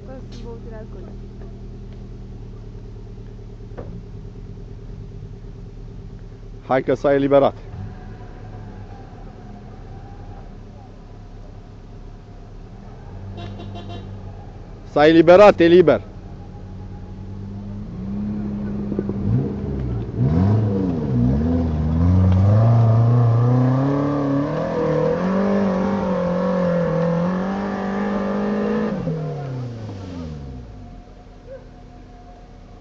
fost băuturi alcoolice. Hai că s-a eliberat. S-a eliberat, e liber.